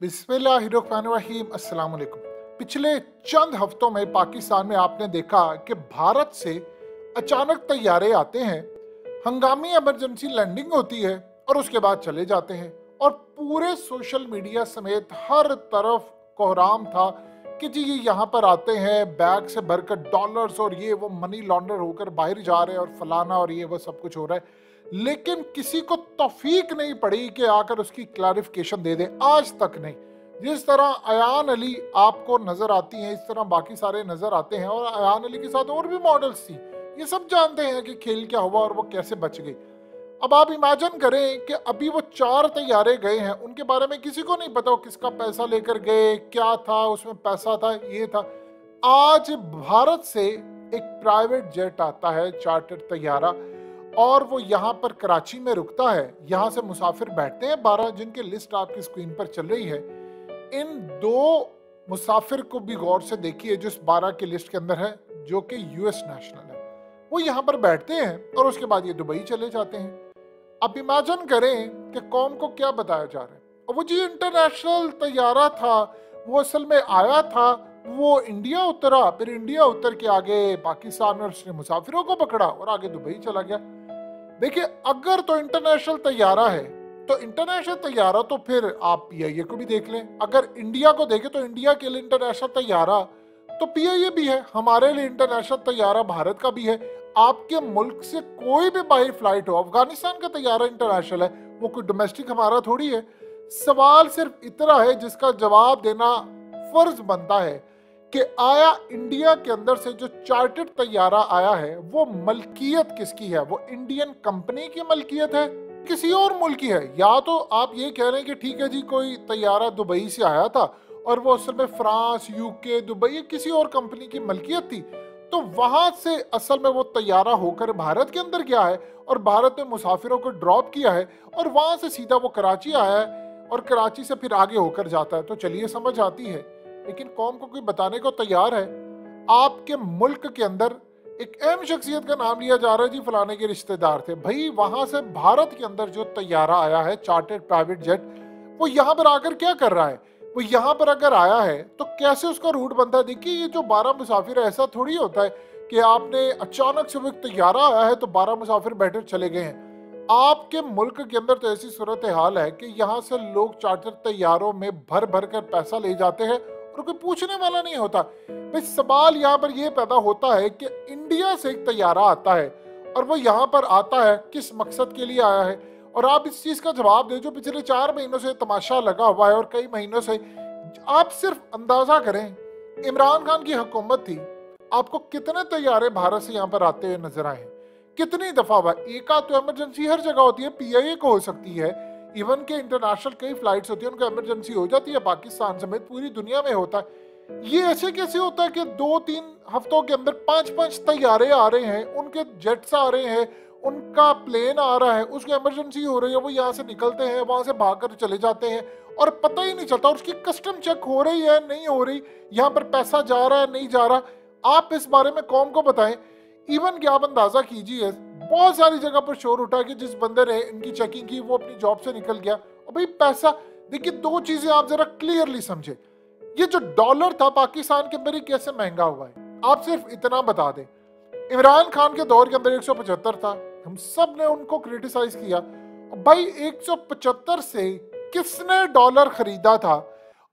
बिस्मिल्लाहिर्रहमानिर्रहीम अस्सलाम वालेकुम। पिछले चंद हफ्तों में पाकिस्तान में आपने देखा कि भारत से अचानक तैयारे आते हैं, हंगामी इमरजेंसी लैंडिंग होती है और उसके बाद चले जाते हैं। और पूरे सोशल मीडिया समेत हर तरफ कोहराम था कि जी ये यहाँ पर आते हैं, बैग से भरकर डॉलर्स और ये वो मनी लॉन्डर होकर बाहर जा रहे हैं और फलाना और ये वो सब कुछ हो रहा है। लेकिन किसी को तौफीक नहीं पड़ी कि आकर उसकी क्लैरिफिकेशन दे दे, आज तक नहीं। जिस तरह अयान अली आपको नजर आती हैं, इस तरह बाकी सारे नजर आते हैं। और अयान अली के साथ और भी मॉडल्स थी। ये सब जानते हैं कि खेल क्या हुआ और वो कैसे बच गई। अब आप इमेजिन करें कि अभी वो 4 तैयारे गए हैं, उनके बारे में किसी को नहीं पता वो किसका पैसा लेकर गए, क्या था उसमें, पैसा था, ये था। आज भारत से एक प्राइवेट जेट आता है, चार्टर्ड तैयारा, और वो यहाँ पर कराची में रुकता है। यहाँ से मुसाफिर बैठते हैं 12, जिनकी लिस्ट आपकी स्क्रीन पर चल रही है। इन 2 मुसाफिर को भी गौर से देखिए जो इस 12 की लिस्ट के अंदर है, जो कि यूएस नेशनल है। वो यहाँ पर बैठते हैं और उसके बाद ये दुबई चले जाते हैं। अब इमेजिन करें कि कौम को क्या बताया जा रहा है। और वो जी इंटरनेशनल तैयारा था, वो असल में आया था, वो इंडिया उतरा, फिर इंडिया उतर के आगे पाकिस्तान में उसने मुसाफिरों को पकड़ा और आगे दुबई चला गया। देखिए, अगर तो इंटरनेशनल तैयारा है तो इंटरनेशनल तैयारा तो फिर आप पीआईए को भी देख लें। अगर इंडिया को देखें तो इंडिया के लिए इंटरनेशनल तैयारा तो पीआईए भी है, हमारे लिए इंटरनेशनल तैयारा भारत का भी है। आपके मुल्क से कोई भी बाहर फ्लाइट हो, अफगानिस्तान का तैयारा इंटरनेशनल है, वो कोई डोमेस्टिक हमारा थोड़ी है। सवाल सिर्फ इतना है जिसका जवाब देना फर्ज बनता है कि आया इंडिया के अंदर से जो चार्टर्ड तैयारा आया है वो मलकियत किसकी है? वो इंडियन कंपनी की मलकियत है, किसी और मुल्क की है? या तो आप ये कह रहे हैं कि ठीक है जी कोई तैयारा दुबई से आया था और वो असल में फ्रांस, यूके, दुबई किसी और कंपनी की मलकियत थी, तो वहां से असल में वो तैयारा होकर भारत के अंदर गया है और भारत में मुसाफिरों को ड्रॉप किया है और वहां से सीधा वो कराची आया है और कराची से फिर आगे होकर जाता है। तो चलिए समझ आती है, लेकिन कौम को कोई बताने को तैयार है? आपके मुल्क के अंदर एक अहम शख्सियत का नाम लिया जा रहा है, जी फलाने के रिश्तेदार थे। भाई वहां से भारत के अंदर जो तैयारा आया है, चार्टर्ड प्राइवेट जेट, वो यहाँ पर आकर क्या कर रहा है? वो यहाँ पर अगर आया है तो कैसे उसका रूट बनता है? देखिए, ये जो 12 मुसाफिर है, ऐसा थोड़ी होता है कि आपने अचानक से वो एक तैयारा आया है तो 12 मुसाफिर बैठे चले गए हैं। आपके मुल्क के अंदर तो ऐसी सूरत हाल है कि यहाँ से लोग चार्टर्ड तैयारों में भर भर कर पैसा ले जाते हैं और कोई पूछने वाला नहीं होता। भाई सवाल यहाँ पर यह पैदा होता है कि इंडिया से एक तैयारा आता है और वो यहाँ पर आता है किस मकसद के लिए आया है? और आप इस चीज का जवाब दे जो पिछले 4 महीनों से तमाशा लगा हुआ है और कई महीनों से। आप सिर्फ अंदाजा करें, इमरान खान की हुकूमत थी, आपको कितने तैयारे भारत से यहाँ पर आते हुए नजर आए हैं? कितनी दफा हुआ? एक आध तो इमरजेंसी हर जगह होती है, पीआईए को हो सकती है, इवन के इंटरनेशनल कई फ्लाइट्स होती है उनको इमरजेंसी हो जाती है, पाकिस्तान समेत पूरी दुनिया में होता है। ये ऐसे कैसे होता है कि 2-3 हफ्तों के अंदर 5-5 तैयारे आ रहे हैं, उनके जेट्स आ रहे हैं, उनका प्लेन आ रहा है, उसको इमरजेंसी हो रही है, वो यहाँ से निकलते हैं, वहां से भागकर चले जाते हैं और पता ही नहीं चलता। और उसकी कस्टम चेक हो रही है, नहीं हो रही, यहाँ पर पैसा जा रहा है, नहीं जा रहा। आप इस बारे में कौम को बताएं। इवन कि आप अंदाजा कीजिए, बहुत सारी जगह पर शोर उठा कि जिस बंदे ने इनकी चेकिंग की वो अपनी जॉब से निकल गया। और भाई पैसा, देखिए 2 चीजें आप जरा क्लियरली समझे। ये जो डॉलर था पाकिस्तान के अंदर, कैसे महंगा हुआ है? आप सिर्फ इतना बता दें, इमरान खान के दौर के अंदर 175 था, हम सब ने उनको क्रिटिसाइज किया। भाई 175 से किसने डॉलर खरीदा था?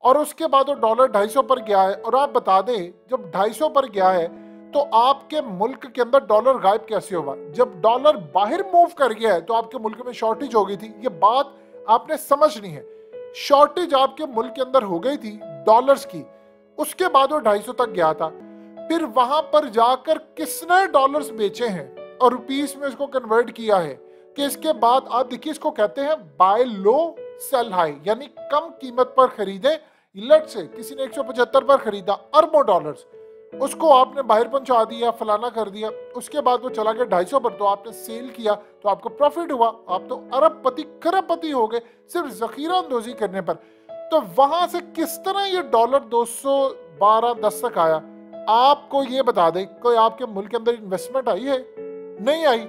और उसके बाद वो डॉलर 250 पर गया है। और आप बता दें, जब 250 पर गया है तो आपके मुल्क के अंदर डॉलर गायब कैसे हुआ? जब डॉलर बाहर मूव कर गया है तो आपके मुल्क में शॉर्टेज हो गई थी। ये बात आपने समझनी है। शॉर्टेज आपके मुल्क के अंदर हो गई थी डॉलर्स की, उसके बाद वो 250 तक गया था। फिर वहां पर जाकर किसने डॉलर्स बेचे हैं और रुपीस में इसको कन्वर्ट किया है कि इसके बाद आप देखिए, इसको कहते हैं बाय लो सेल हाई, यानी कम कीमत पर खरीदे। लट से किसी ने 175 पर खरीदा अरबों डॉलर्स, उसको आपने बाहर पहुंचा दिया, फलाना कर दिया, उसके बाद वो चला गया 250 पर, तो आपने सेल किया तो आपको प्रॉफिट हुआ, आप तो अरबपति खरबपति हो गए सिर्फ जखीरा अंदोजी करने पर। तो वहां से किस तरह ये डॉलर 212-10 तक आया? आपको ये बता दें, कोई आपके मुल्क के अंदर इन्वेस्टमेंट आई है? नहीं आई।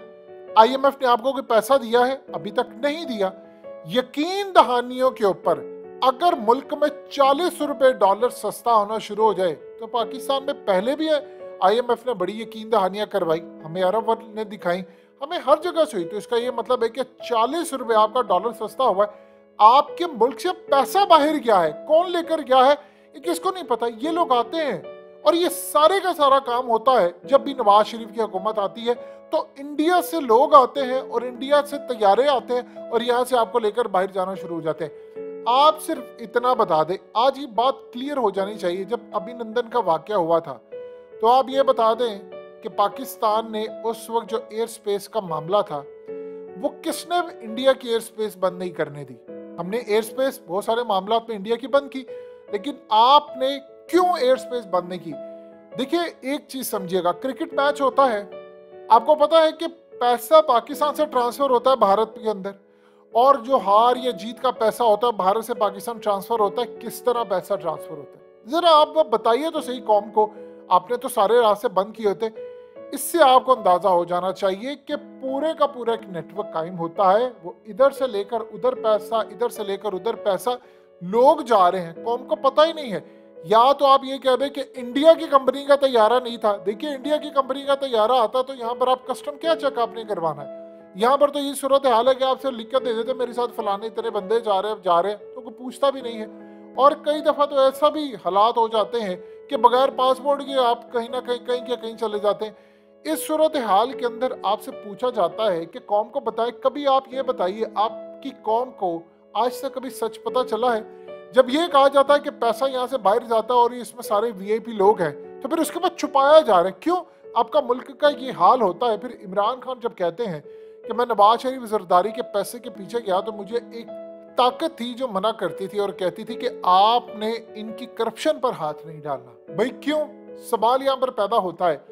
आईएमएफ ने आपको कोई पैसा दिया है? अभी तक नहीं दिया। यकीन दहानियों के ऊपर अगर मुल्क में 40 रुपए डॉलर सस्ता होना शुरू हो जाए तो पाकिस्तान में पहले भी है, IMF ने बड़ी यकीन दहानियां करवाई, हमें अरब वर्ल्ड ने दिखाई, हमें हर जगह से हुई। तो इसका ये मतलब है कि 40 रुपए आपका डॉलर सस्ता हुआ है, आपके मुल्क से पैसा बाहर गया है, कौन लेकर गया है ये किसको नहीं पता। ये लोग आते हैं और ये सारे का सारा काम होता है जब भी नवाज शरीफ की हुकूमत आती है तो इंडिया से लोग आते हैं और इंडिया से तैयारे आते हैं और यहाँ से आपको लेकर बाहर जाना शुरू हो जाते हैं। आप सिर्फ इतना बता दें, आज ये बात क्लियर हो जानी चाहिए, जब अभिनंदन का वाकया हुआ था तो आप ये बता दें कि पाकिस्तान ने उस वक्त जो एयर स्पेस का मामला था वो किसने इंडिया की एयर स्पेस बंद नहीं करने दी। हमने एयर स्पेस बहुत सारे मामला में इंडिया की बंद की, लेकिन आपने क्यों एयर स्पेस बंद नहीं की। देखिए एक चीज समझिएगा, क्रिकेट मैच होता है, आपको पता है कि पैसा पाकिस्तान से ट्रांसफर होता है भारत के अंदर, और जो हार या जीत का पैसा होता है भारत से पाकिस्तान ट्रांसफर होता है। किस तरह पैसा ट्रांसफर होता है जरा आप बताइए तो सही कौम को, आपने तो सारे रास्ते बंद किए होते। इससे आपको अंदाजा हो जाना चाहिए कि पूरे का पूरा एक नेटवर्क कायम होता है, वो इधर से लेकर उधर पैसा, इधर से लेकर उधर पैसा, लोग जा रहे हैं, कौम को पता ही नहीं है। या तो आप ये कह दें कि इंडिया की कंपनी का तैयारा नहीं था। देखिए इंडिया की कंपनी का तैयारा आता तो यहाँ पर आप कस्टम क्या चेक आपने करवाना है, यहाँ पर तो ये सूरत हाल है कि आपसे लिख कर दे देते मेरे साथ फलाने इतने बंदे जा रहे हैं तो कोई पूछता भी नहीं है। और कई दफा तो ऐसा भी हालात हो जाते हैं कि बगैर पासपोर्ट के आप कहीं ना कहीं चले जाते हैं। इस सूरत हाल के अंदर आपसे पूछा जाता है कि कौम को बताए, कभी आप ये बताइए आपकी कौम को आज तक कभी सच पता चला है। जब ये कहा जाता है कि पैसा यहाँ से बाहर जाता है और इसमें सारे VIP लोग हैं, तो फिर उसके बाद छुपाया जा रहा है क्यों। आपका मुल्क का ये हाल होता है। फिर इमरान खान जब कहते हैं कि मैं नवाज शरीफ जरदारी के पैसे के पीछे गया तो मुझे एक ताकत थी जो मना करती थी और कहती थी कि आपने इनकी करप्शन पर हाथ नहीं डालना। भाई क्यों, सवाल यहाँ पर पैदा होता है।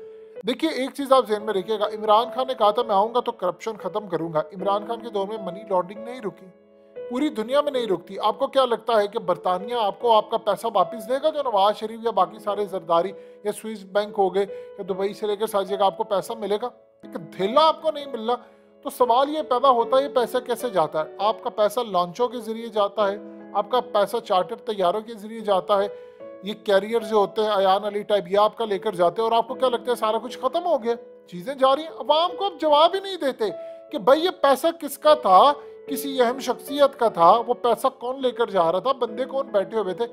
देखिए एक चीज आप ध्यान में रखिएगा, इमरान खान ने कहा था मैं आऊंगा तो करप्शन खत्म करूंगा। इमरान खान के दौर में मनी लॉन्ड्रिंग नहीं रुकी, पूरी दुनिया में नहीं रुकती। आपको क्या लगता है कि बरतानिया आपको आपका पैसा वापस देगा जो नवाज शरीफ या बाकी सारे जरदारी या स्विस बैंक हो गए या दुबई से लेकर सारी जगह आपको पैसा मिलेगा? एक धेला आपको नहीं मिल रहा। तो सवाल ये पैदा होता है ये पैसा कैसे जाता है। आपका पैसा लॉन्चों के जरिए जाता है, आपका पैसा चार्टर तैयारों के जरिए जाता है, ये कैरियर जो होते हैं अयान अली टाइप ये आपका लेकर जाते हैं और आपको क्या लगता है सारा कुछ खत्म हो गया, चीजें जा रही हैं। अवाम को अब जवाब ही नहीं देते कि भाई ये पैसा किसका था, किसी अहम शख्सियत का था, वो पैसा कौन लेकर जा रहा था, बंदे कौन बैठे हुए थे,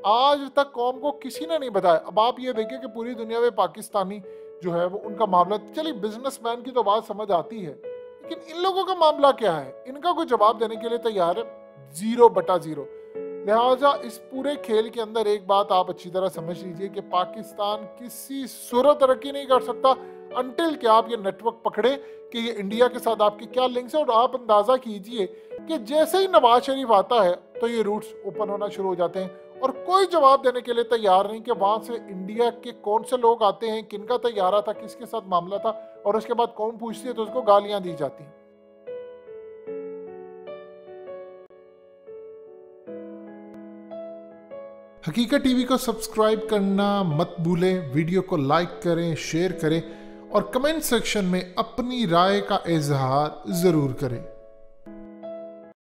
आज तक कौम को किसी ने नहीं बताया। अब आप ये देखिए कि पूरी दुनिया में पाकिस्तानी जो है वो उनका मामला, चलिए बिजनेसमैन की तो बात समझ आती है, लेकिन इन लोगों का मामला क्या है, इनका कोई जवाब देने के लिए तैयार है 0/0। लिहाजा इस पूरे खेल के अंदर एक बात आप अच्छी तरह समझ लीजिए कि पाकिस्तान किसी सूरत तरक्की नहीं कर सकता अनटिल कि आप ये नेटवर्क पकड़े कि ये इंडिया के साथ आपके क्या लिंक्स है। और आप अंदाजा कीजिए कि जैसे ही नवाज शरीफ आता है तो ये रूट्स ओपन होना शुरू हो जाते हैं और कोई जवाब देने के लिए तैयार नहीं कि वहां से इंडिया के कौन से लोग आते हैं, किनका तैयारा था, किसके साथ मामला था, और उसके बाद कौन पूछती है तो उसको गालियां दी जाती हैं। हकीकत टीवी को सब्सक्राइब करना मत भूलें, वीडियो को लाइक करें, शेयर करें और कमेंट सेक्शन में अपनी राय का इजहार जरूर करें।